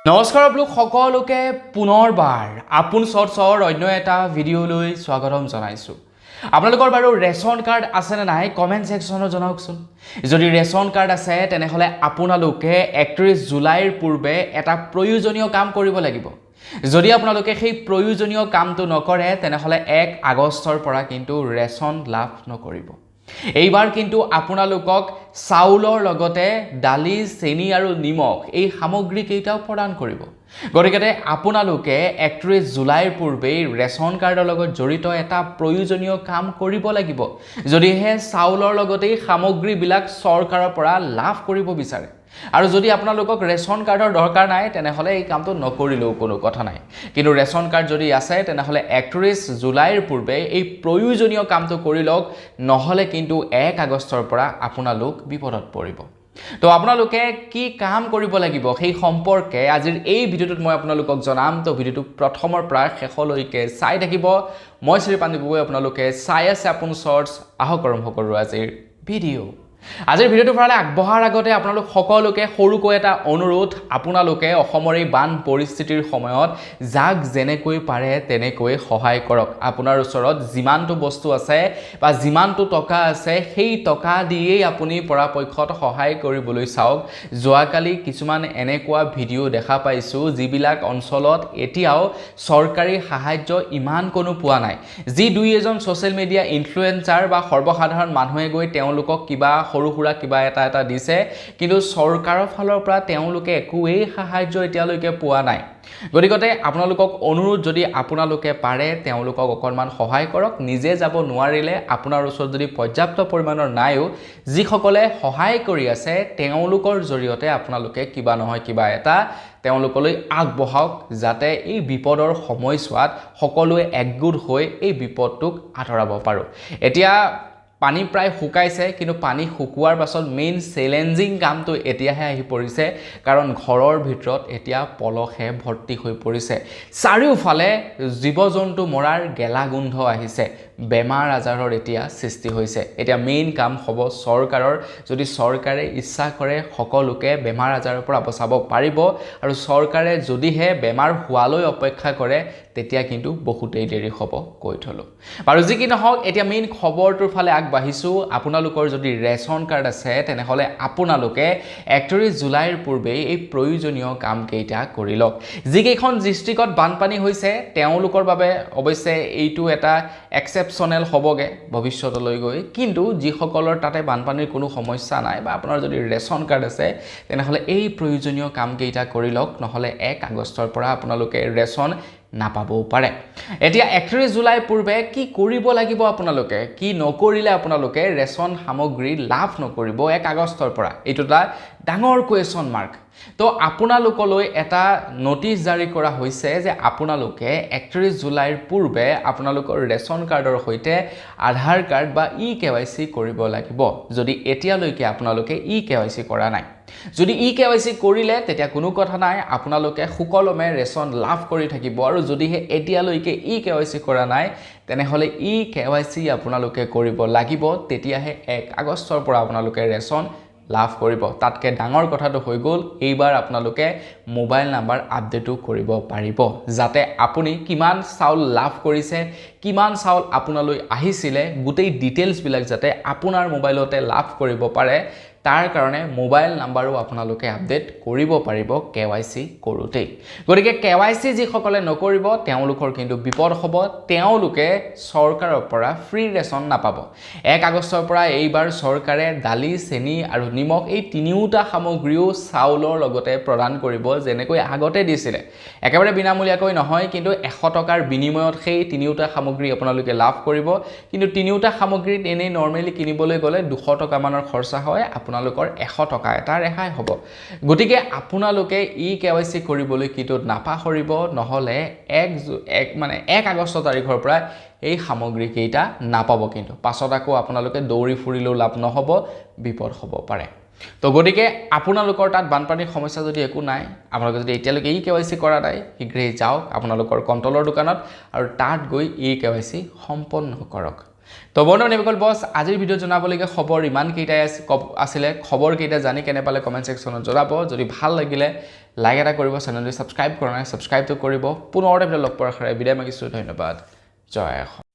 নমস্কাৰ আপোনালোক সকলোকে পুনৰবাৰ আপোন শৰ্টছৰ অন্য এটা ভিডিঅ'লৈ স্বাগতম জনাইছোঁ। আপোনালোকৰ বাৰু ৰেচন কাৰ্ড আছে নে নাই কমেণ্ট ছেকশ্যনত জনাওকচোন। যদি ৰেচন কাৰ্ড আছে তেনেহ'লে আপোনালোকে 31 জুলাইৰ পূৰ্বে এটা প্ৰয়োজনীয় কাম কৰিব লাগিব। যদি আপোনালোকে সেই প্ৰয়োজনীয় কামটো নকৰে তেনেহ'লে 1 আগষ্টৰ পৰা কিন্তু ৰেচন লাভ নকৰিব। এইবাৰ কিন্তু আপোনালোকক চাউলৰ লগতে দালি, চেনি আৰু নিমখ এই সামগ্ৰীকেইটাও প্ৰদান কৰিব। গতিকে আপোনালোকে 31 জুলাইৰ পূৰ্বেই ৰেচন কাৰ্ডৰ লগত জড়িত এটা প্ৰয়োজনীয় কাম কৰিব লাগিব, যদিহে চাউলৰ লগতেই সামগ্ৰীবিলাক চৰকাৰৰ পৰা লাভ কৰিব বিচাৰে। আৰু যদি আপোনালোকক ৰেচন কাৰ্ডৰ দৰকাৰ নাই তেনেহ'লে এই কামটো নকৰিলেও কোনো কথা নাই, কিন্তু ৰেচন কাৰ্ড যদি আছে তেনেহ'লে 31 জুলাইৰ পূৰ্বে এই প্ৰয়োজনীয় কামটো কৰি লওক, নহ'লে কিন্তু 1 আগষ্টৰ পৰা আপোনালোক বিপদত পৰিব। তো আপোনালোকে কি কাম কৰিব লাগিব সেই সম্পৰ্কে আজিৰ এই ভিডিঅ'টোত মই আপোনালোকক জনাম। তো ভিডিঅ'টো প্ৰথমৰ পৰা শেষলৈকে চাই থাকিব। মই শ্ৰী পাণ্ডে গগৈ, আপোনালোকে চাই আছে আপোন শৰ্টছ। আহক আৰম্ভ কৰোঁ আজিৰ ভিডিঅ'। আজিৰ ভিডিঅ'টো ফালে আগবঢ়াৰ আগতে আপোনালোক সকলোকে সৰুকৈ এটা অনুৰোধ, আপোনালোকে অসমৰ এই বান পৰিস্থিতিৰ সময়ত যাক যেনেকৈ পাৰে তেনেকৈ সহায় কৰক। আপোনাৰ ওচৰত যিমানটো বস্তু আছে বা যিমানটো টকা আছে সেই টকা দিয়েই আপুনি পৰাপক্ষত সহায় কৰিবলৈ চাওক। যোৱাকালি কিছুমান এনেকুৱা ভিডিঅ' দেখা পাইছোঁ যিবিলাক অঞ্চলত এতিয়াও চৰকাৰী সাহায্য ইমান কোনো পোৱা নাই। যি দুই এজন ছ'চিয়েল মিডিয়া ইনফ্লুৱেঞ্চাৰ বা সৰ্বসাধাৰণ মানুহে গৈ তেওঁলোকক কিবা সৰু সুৰা কিবা এটা দিছে, কিন্তু চৰকাৰৰ ফালৰ পৰা তেওঁলোকে একোৱেই সাহায্য এতিয়ালৈকে পোৱা নাই। গতিকে আপোনালোকক অনুৰোধ, যদি আপোনালোকে পাৰে তেওঁলোকক অকণমান সহায় কৰক। নিজে যাব নোৱাৰিলে আপোনাৰ ওচৰত যদি পৰ্যাপ্ত পৰিমাণৰ নাইও, যিসকলে সহায় কৰি আছে তেওঁলোকৰ জৰিয়তে আপোনালোকে কিবা নহয় কিবা এটা তেওঁলোকলৈ আগবঢ়াওক, যাতে এই বিপদৰ সময়ছোৱাত সকলোৱে একগোট হৈ এই বিপদটোক আঁতৰাব পাৰোঁ। এতিয়া পানী প্ৰায় শুকাইছে, কিন্তু পানী শুকোৱাৰ পাছত মেইন চেলেঞ্জিং কামটো এতিয়াহে আহি পৰিছে, কাৰণ ঘৰৰ ভিতৰত এতিয়া পলসে ভৰ্তি হৈ পৰিছে। চাৰিওফালে জীৱ জন্তু মৰাৰ গেলা গোন্ধ আহিছে, বেমাৰ আজাৰৰ এতিয়া সৃষ্টি হৈছে। এতিয়া মেইন কাম হ'ব চৰকাৰৰ। যদি চৰকাৰে ইচ্ছা কৰে সকলোকে বেমাৰ আজাৰৰ পৰা বচাব পাৰিব, আৰু চৰকাৰে যদিহে বেমাৰ হোৱালৈ অপেক্ষা কৰে তেতিয়া কিন্তু বহুতেই দেৰি হ'ব, কৈ থলোঁ। বাৰু যি কি নহওক, এতিয়া মেইন খবৰটোৰ ফালে আগবাঢ়িছোঁ। আপোনালোকৰ যদি ৰেচন কাৰ্ড আছে তেনেহ'লে আপোনালোকে 31 জুলাইৰ পূৰ্বেই এই প্ৰয়োজনীয় কামকেইটা কৰি লওক। যিকেইখন ডিষ্ট্ৰিক্টত বানপানী হৈছে তেওঁলোকৰ বাবে অৱশ্যে এইটো এটা এক্সেপশ্যনেল হ'বগৈ ভৱিষ্যতলৈ গৈ, কিন্তু যিসকলৰ তাতে বানপানীৰ কোনো সমস্যা নাই বা আপোনাৰ যদি ৰেচন কাৰ্ড আছে তেনেহ'লে এই প্ৰয়োজনীয় কামকেইটা কৰি লওক, নহ'লে 1 আগষ্টৰ পৰা আপোনালোকে ৰেচন নাপাবও পাৰে। এতিয়া 31 জুলাইৰ পূৰ্বে কি কৰিব লাগিব আপোনালোকে, কি নকৰিলে আপোনালোকে ৰেচন সামগ্ৰী লাভ নকৰিব 1 আগষ্টৰ পৰা, এইটো এটা ডাঙৰ কুৱেশ্যন মাৰ্ক। তো আপোনালোকলৈ এটা নটিচ জাৰি কৰা হৈছে যে আপোনালোকে 31 জুলাইৰ পূৰ্বে আপোনালোকৰ ৰেচন কাৰ্ডৰ সৈতে আধাৰ কাৰ্ড বা eKYC কৰিব লাগিব, যদি এতিয়ালৈকে আপোনালোকে eKYC কৰা নাই। যদি eKYC কৰিলে তেতিয়া কোনো কথা নাই, আপোনালোকে সুকলমে ৰেচন লাভ কৰি থাকিব। আৰু যদিহে এতিয়ালৈকে eKYC কৰা নাই তেনেহ'লে eKYC আপোনালোকে কৰিব লাগিব, তেতিয়াহে 1 আগষ্টৰ পৰা আপোনালোকে ৰেচন লাভ কৰিব। তাতকৈ ডাঙৰ কথাটো হৈ গ'ল, এইবাৰ আপোনালোকে মোবাইল নাম্বাৰ আপডেটো কৰিব পাৰিব, যাতে আপুনি কিমান চাউল লাভ কৰিছে, কিমান চাউল আপোনালৈ আহিছিলে, গোটেই ডিটেইলছবিলাক যাতে আপোনাৰ মোবাইলতে লাভ কৰিব পাৰে। তাৰ কাৰণে মোবাইল নাম্বাৰো আপোনালোকে আপডেট কৰিব পাৰিব KYC কৰোঁতেই। গতিকে KYC যিসকলে নকৰিব তেওঁলোকৰ কিন্তু বিপদ হ'ব, তেওঁলোকে চৰকাৰৰ পৰা ফ্ৰী ৰেচন নাপাব। 1 আগষ্টৰ পৰা এইবাৰ চৰকাৰে দালি, চেনি আৰু নিমখ এই তিনিওটা সামগ্ৰীও চাউলৰ লগতে প্ৰদান কৰিব, যেনেকৈ আগতে দিছিলে। একেবাৰে বিনামূলীয়াকৈ নহয়, কিন্তু 100 টকাৰ বিনিময়ত সেই তিনিওটা সামগ্ৰী আপোনালোকে লাভ কৰিব। কিন্তু তিনিওটা সামগ্ৰীত এনেই নৰ্মেলি কিনিবলৈ গ'লে 200 টকামানৰ খৰচা হয়, আপোনালোকৰ 100 টকা এটা ৰেহাই হ'ব। গতিকে আপোনালোকে eKYC কৰিবলৈ কিন্তু নাপাহৰিব, নহ'লে 1 আগষ্ট তাৰিখৰ পৰা এই সামগ্ৰীকেইটা নাপাব। কিন্তু পাছত আকৌ আপোনালোকে দৌৰি ফুৰিলেও লাভ নহ'ব, বিপদ হ'ব পাৰে। তো গতিকে আপোনালোকৰ তাত বানপানীৰ সমস্যা যদি একো নাই, আপোনালোকে যদি এতিয়ালৈকে eKYC কৰা নাই, শীঘ্ৰেই যাওক আপোনালোকৰ কণ্ট্ৰলৰ দোকানত আৰু তাত গৈ eKYC সম্পন্ন কৰক। তো বন্ধুসকল বছ আজিৰ ভিডিঅ' জনাবলগীয়া খবৰ ইমানকেইটাই আছিলে খবৰকেইটা জানি কেনে পালে কমেণ্ট ছেকশ্যনত জনাব যদি ভাল লাগিলে লাইক এটা কৰিব চেনেলটো ছাবস্ক্ৰাইব কৰা নাই ছাবস্ক্ৰাইবটো কৰিব পুনৰ এটা ভিডিঅ' লগ পোৱাৰ আশাৰে বিদায় মাগিছোঁ ধন্যবাদ জয় অসম